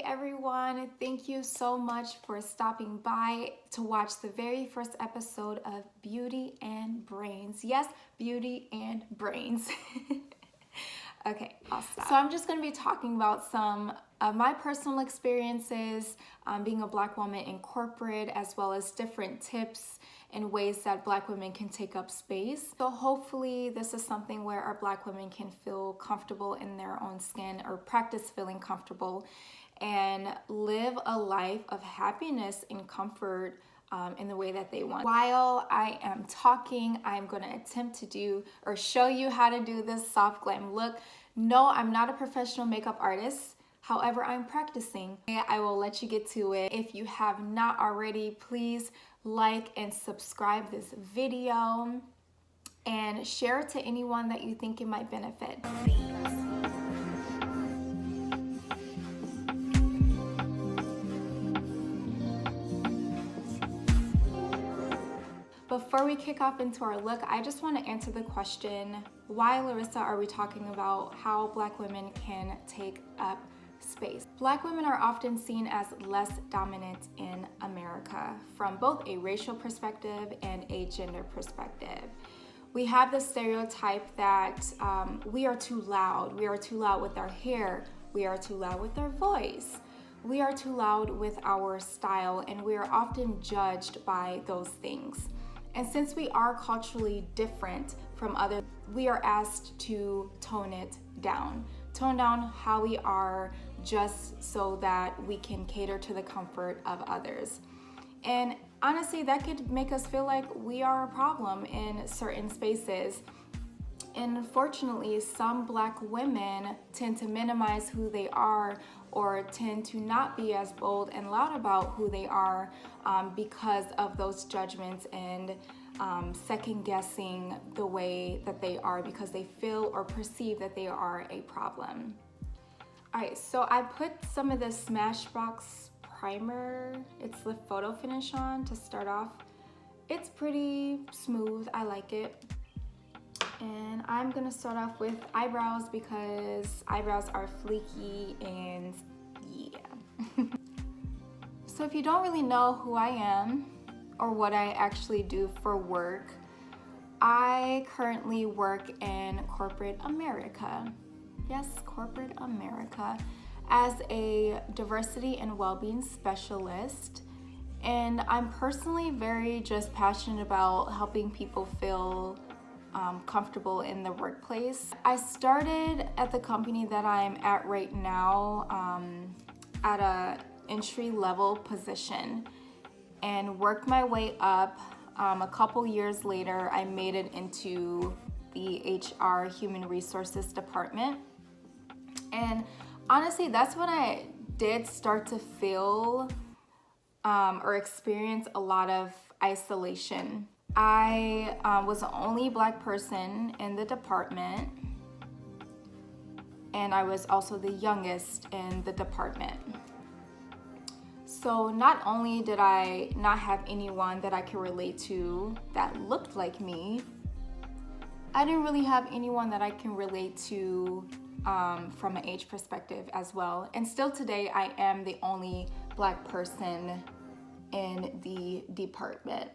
everyone, thank you so much for stopping by to watch the very first episode of Beauty and Brains. Yes, Beauty and Brains. Okay, I'll stop. So I'm just going to be talking about some of my personal experiences being a Black woman in corporate, as well as different tips and ways that Black women can take up space. So hopefully this is something where our Black women can feel comfortable in their own skin, or practice feeling comfortable, and live a life of happiness and comfort in the way that they want. While I am talking, I'm going to attempt to do or show you how to do this soft glam look. No, I'm not a professional makeup artist. However, I'm practicing. I will let you get to it. If you have not already, please like and subscribe this video and share it to anyone that you think it might benefit. Before we kick off into our look, I just want to answer the question, why, Larissa, are we talking about how Black women can take up space? Black women are often seen as less dominant in America from both a racial perspective and a gender perspective. We have the stereotype that we are too loud. We are too loud with our hair. We are too loud with our voice. We are too loud with our style, and we are often judged by those things. And since we are culturally different from others, we are asked to tone it down. Tone down how we are, just so that we can cater to the comfort of others. And honestly, that could make us feel like we are a problem in certain spaces. And unfortunately, some Black women tend to minimize who they are, or tend to not be as bold and loud about who they are because of those judgments and second guessing the way that they are, because they feel or perceive that they are a problem. All right, so I put some of the Smashbox primer, it's the photo finish, on to start off. It's pretty smooth, I like it. And I'm gonna start off with eyebrows because eyebrows are flaky, and yeah. So if you don't really know who I am or what I actually do for work, I currently work in corporate America. Yes, corporate America, as a diversity and well-being specialist. And I'm personally very just passionate about helping people feel comfortable in the workplace. I started at the company that I'm at right now at a entry-level position and worked my way up. A couple years later, I made it into the HR Human Resources department. And honestly, that's when I did start to feel or experience a lot of isolation. I was the only Black person in the department, and I was also the youngest in the department. So not only did I not have anyone that I could relate to that looked like me, I didn't really have anyone that I can relate to from an age perspective as well. And still today, I am the only Black person in the department.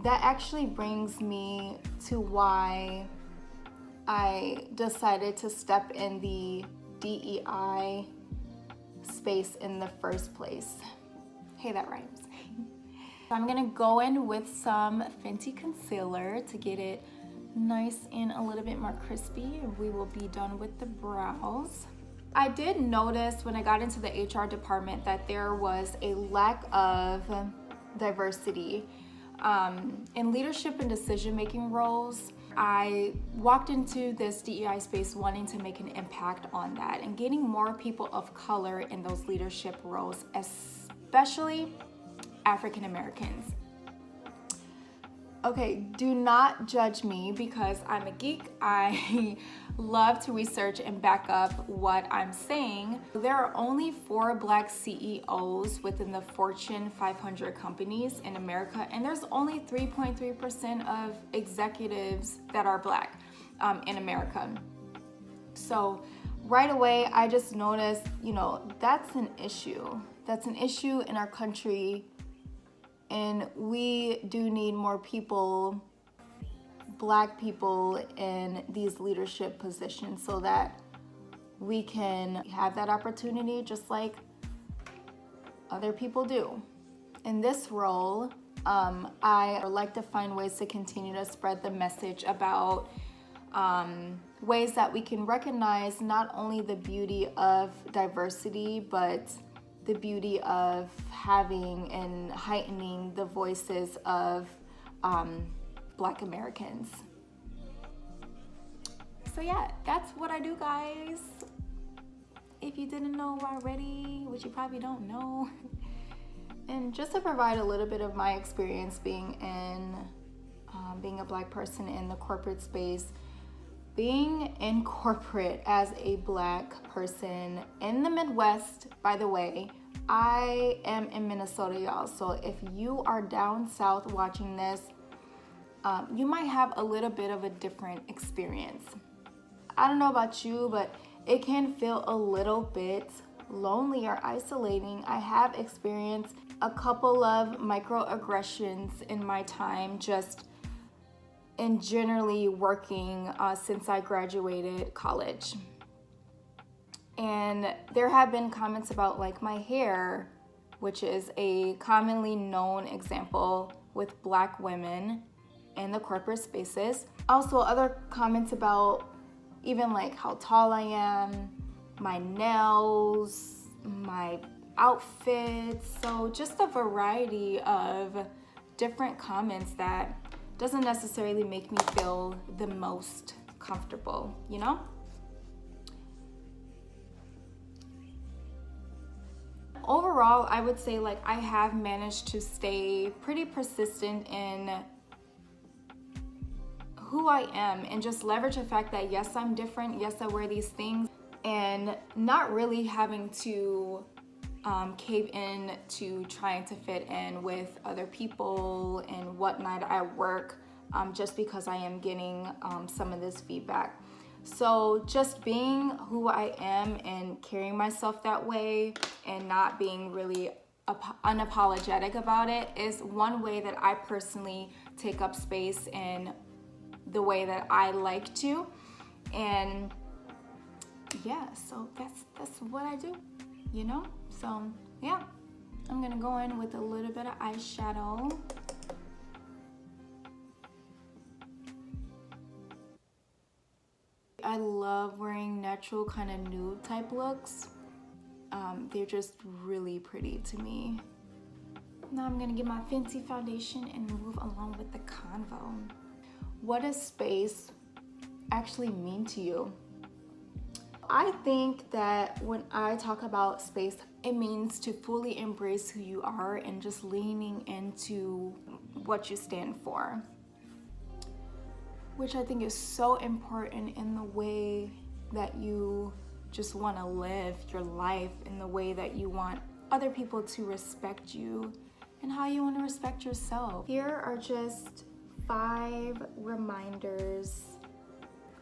That actually brings me to why I decided to step in the DEI space in the first place. Hey, that rhymes. I'm gonna go in with some Fenty concealer to get it nice and a little bit more crispy, and we will be done with the brows. I did notice when I got into the HR department that there was a lack of diversity in leadership and decision-making roles. I walked into this DEI space wanting to make an impact on that and getting more people of color in those leadership roles, especially African Americans. Okay, do not judge me because I'm a geek. I love to research and back up what I'm saying. There are only 4 Black CEOs within the Fortune 500 companies in America, and there's only 3.3% of executives that are Black in America. So right away, I just noticed, that's an issue. That's an issue in our country, and we do need more people, Black people, in these leadership positions so that we can have that opportunity just like other people do. In this role, I like to find ways to continue to spread the message about ways that we can recognize not only the beauty of diversity, but the beauty of having and heightening the voices of Black Americans. So yeah, that's what I do, guys. If you didn't know already, which you probably don't know. And just to provide a little bit of my experience being a Black person in the corporate space, being in corporate as a Black person in the Midwest, by the way, I am in Minnesota, y'all. So if you are down south watching this, you might have a little bit of a different experience. I don't know about you, but it can feel a little bit lonely or isolating. I have experienced a couple of microaggressions in my time just in generally working since I graduated college. And there have been comments about like my hair, which is a commonly known example with Black women in the corporate spaces. Also other comments about even like how tall I am, my nails, my outfits. So just a variety of different comments that doesn't necessarily make me feel the most comfortable, Overall, I would say like I have managed to stay pretty persistent in who I am and just leverage the fact that yes, I'm different, yes, I wear these things, and not really having to cave in to trying to fit in with other people and whatnot at work just because I am getting some of this feedback. So just being who I am and carrying myself that way and not being really unapologetic about it is one way that I personally take up space in the way that I like to. And yeah, so that's what I do, So yeah, I'm gonna go in with a little bit of eyeshadow. I love wearing natural kind of nude type looks. They're just really pretty to me. Now I'm gonna get my fancy foundation and move along with the convo. What does space actually mean to you? I think that when I talk about space, it means to fully embrace who you are and just leaning into what you stand for, which I think is so important in the way that you just want to live your life, in the way that you want other people to respect you and how you want to respect yourself. Here are just 5 reminders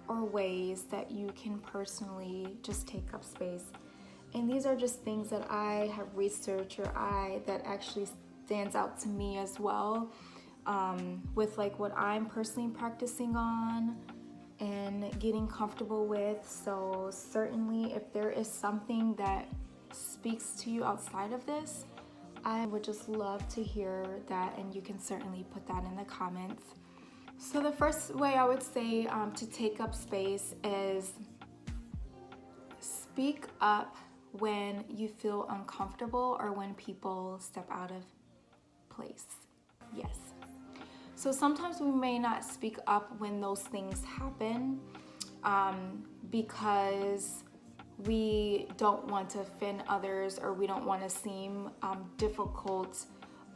or ways that you can personally just take up space. And these are just things that I have researched or that actually stands out to me as well, with like what I'm personally practicing on and getting comfortable with. So certainly if there is something that speaks to you outside of this, I would just love to hear that, and you can certainly put that in the comments. So the first way I would say to take up space is speak up when you feel uncomfortable or when people step out of place. Yes. So sometimes we may not speak up when those things happen because we don't want to offend others or we don't want to seem difficult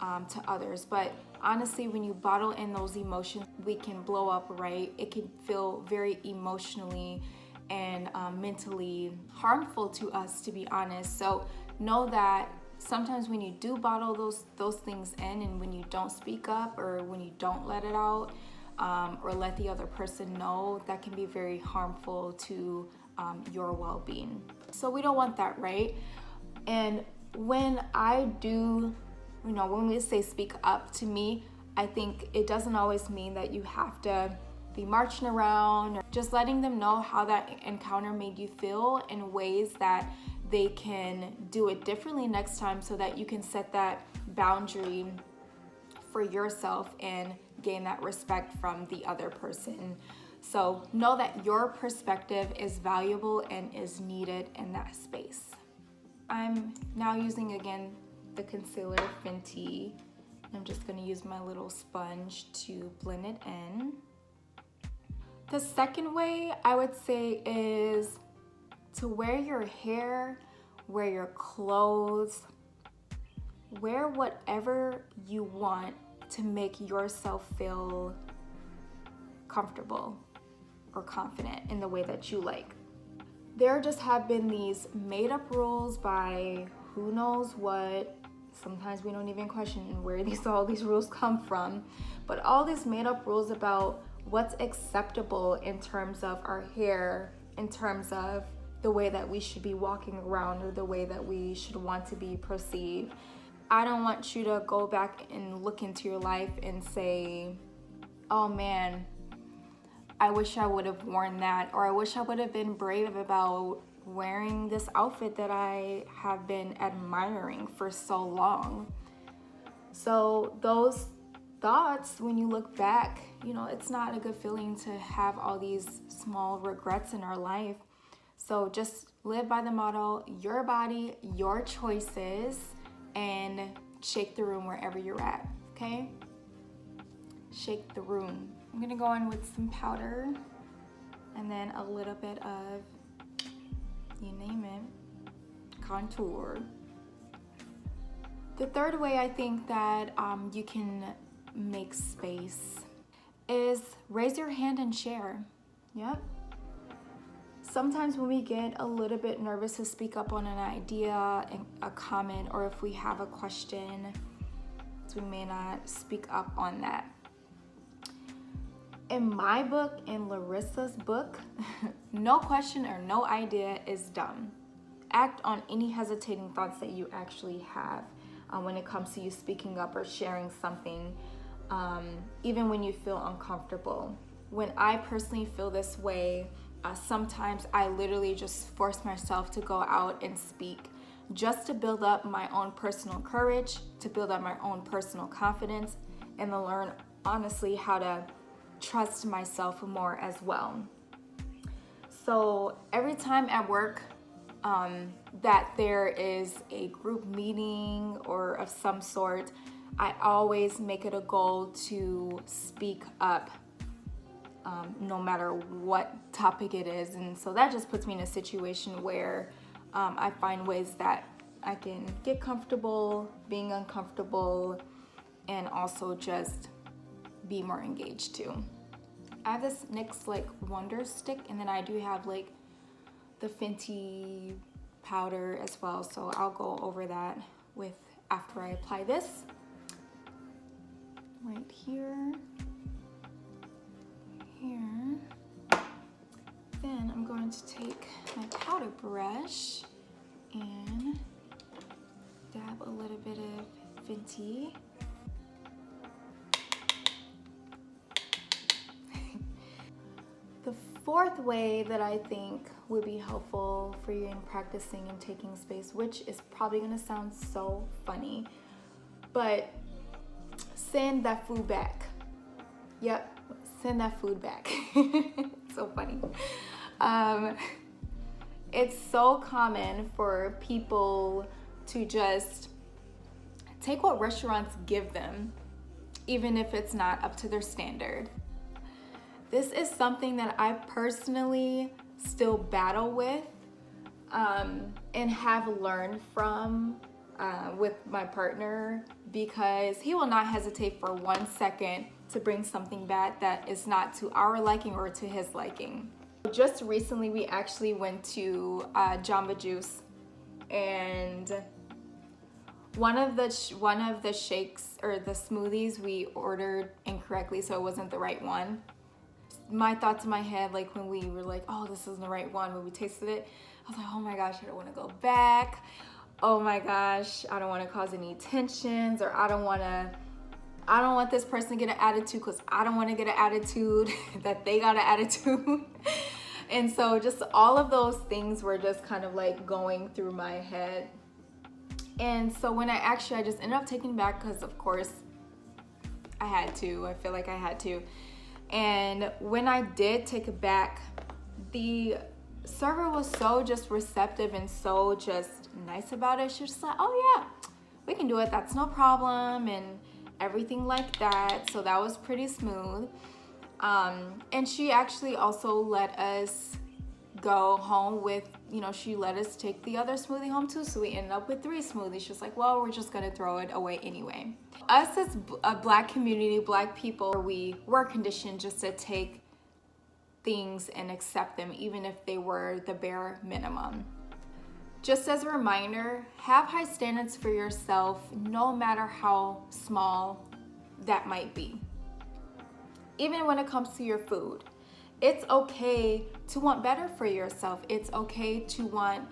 to others. But honestly, when you bottle in those emotions, we can blow up, right? It can feel very emotionally and mentally harmful to us, to be honest. So know that sometimes when you do bottle those things in, and when you don't speak up or when you don't let it out or let the other person know, that can be very harmful to your well-being. So we don't want that, right? And when I do, when we say speak up, to me, I think it doesn't always mean that you have to be marching around, or just letting them know how that encounter made you feel in ways that they can do it differently next time, so that you can set that boundary for yourself and gain that respect from the other person. So know that your perspective is valuable and is needed in that space. I'm now using again the concealer Fenty. I'm just going to use my little sponge to blend it in. The second way I would say is to wear your hair, wear your clothes, wear whatever you want to make yourself feel comfortable or confident in the way that you like. There just have been these made up rules by who knows what. Sometimes we don't even question where all these rules come from, but all these made up rules about what's acceptable in terms of our hair, in terms of the way that we should be walking around, or the way that we should want to be perceived. I don't want you to go back and look into your life and say, oh man, I wish I would have worn that, or I wish I would have been brave about wearing this outfit that I have been admiring for so long. So those thoughts, when you look back, it's not a good feeling to have all these small regrets in our life. So just live by the motto, your body, your choices, and shake the room wherever you're at, okay? Shake the room. I'm gonna go in with some powder and then a little bit of, you name it, contour. The third way I think that you can make space is raise your hand and share. Yep. Sometimes when we get a little bit nervous to speak up on an idea, a comment, or if we have a question, so we may not speak up on that. In my book, in Larissa's book, no question or no idea is dumb. Act on any hesitating thoughts that you actually have when it comes to you speaking up or sharing something, even when you feel uncomfortable. When I personally feel this way, sometimes I literally just force myself to go out and speak, just to build up my own personal courage, to build up my own personal confidence, and to learn honestly how to trust myself more as well. So every time at work that there is a group meeting or of some sort, I always make it a goal to speak up, no matter what topic it is. And so that just puts me in a situation where I find ways that I can get comfortable being uncomfortable, and also just be more engaged too. I have this NYX Wonder Stick, and then I do have the Fenty powder as well, so I'll go over that after I apply this. Right here. Then I'm going to take my powder brush and dab a little bit of Fenty. The fourth way that I think would be helpful for you in practicing and taking space, which is probably gonna sound so funny, but send that food back. Yep, send that food back. It's so funny. It's so common for people to just take what restaurants give them, even if it's not up to their standard. This is something that I personally still battle with and have learned from with my partner, because he will not hesitate for 1 second to bring something back that is not to our liking or to his liking. Just recently, we actually went to Jamba Juice, and one of the shakes or the smoothies we ordered incorrectly, so it wasn't the right one. my thoughts in my head, like when we were like, oh, this isn't the right one, when we tasted it, I was like, oh my gosh, I don't want to go back. Oh my gosh, I don't want to cause any tensions, or I don't want this person to get an attitude because I don't want to get an attitude that they got an attitude. And so just all of those things were just kind of like going through my head. And so when I just ended up taking it back, because of course I had to. I feel like I had to. And when I did take it back, the server was so just receptive and so just nice about it. She was just like, oh yeah, we can do it. That's no problem. And everything like that. So that was pretty smooth. And she actually also let us go home with, she let us take the other smoothie home too. So we ended up with 3 smoothies. She was like, well, we're just gonna throw it away anyway. Us as a Black community, Black people, we were conditioned just to take things and accept them, even if they were the bare minimum. Just as a reminder, have high standards for yourself, no matter how small that might be. Even when it comes to your food, it's okay to want better for yourself. It's okay to want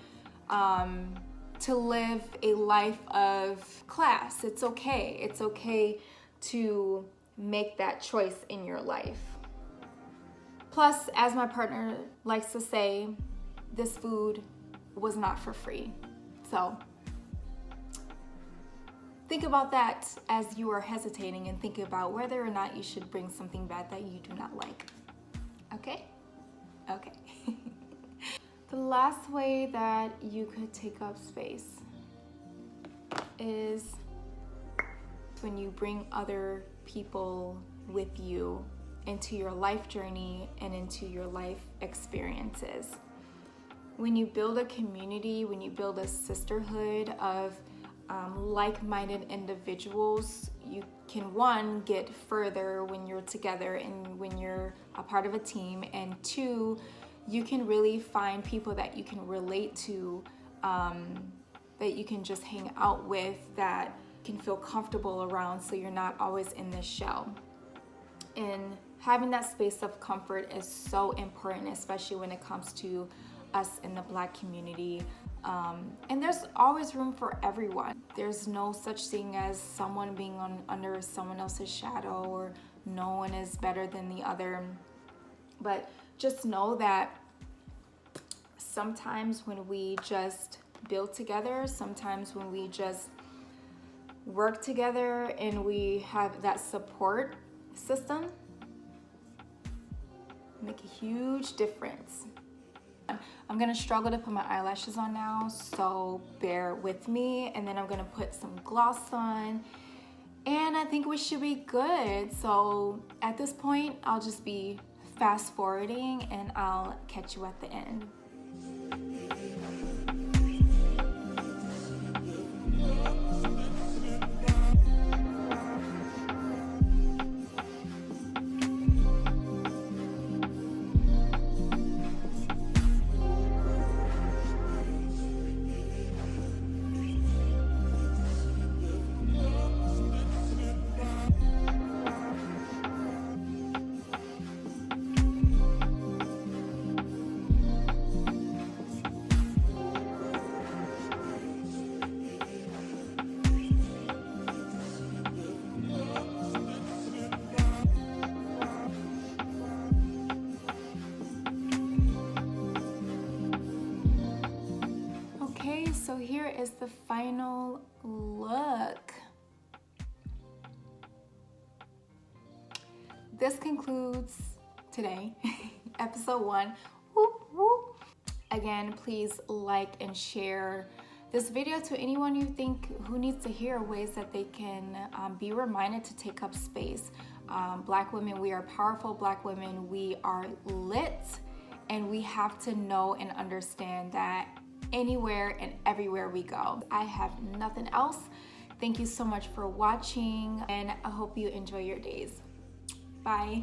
to live a life of class. It's okay. It's okay to make that choice in your life. Plus, as my partner likes to say, this food was not for free. So think about that as you are hesitating, and think about whether or not you should bring something back that you do not like. Okay? Okay. The last way that you could take up space is when you bring other people with you into your life journey and into your life experiences. When you build a community, when you build a sisterhood of like-minded individuals, you can, 1, get further when you're together and when you're a part of a team, and 2, you can really find people that you can relate to, that you can just hang out with, that can feel comfortable around, so you're not always in this shell. And having that space of comfort is so important, especially when it comes to us in the Black community. And there's always room for everyone. There's no such thing as someone being under someone else's shadow, or no one is better than the other. But just know that sometimes when we just build together, sometimes when we just work together and we have that support system, make a huge difference. I'm gonna struggle to put my eyelashes on now, so bear with me. And then I'm gonna put some gloss on, and I think we should be good. So at this point, I'll just be fast forwarding and I'll catch you at the end. So here is the final look. This concludes today, episode 1. Whoop, whoop. Again, please like and share this video to anyone you think who needs to hear ways that they can be reminded to take up space. Black women, we are powerful. Black women, we are lit, and we have to know and understand that anywhere and everywhere we go. I have nothing else. Thank you so much for watching, and I hope you enjoy your days. Bye.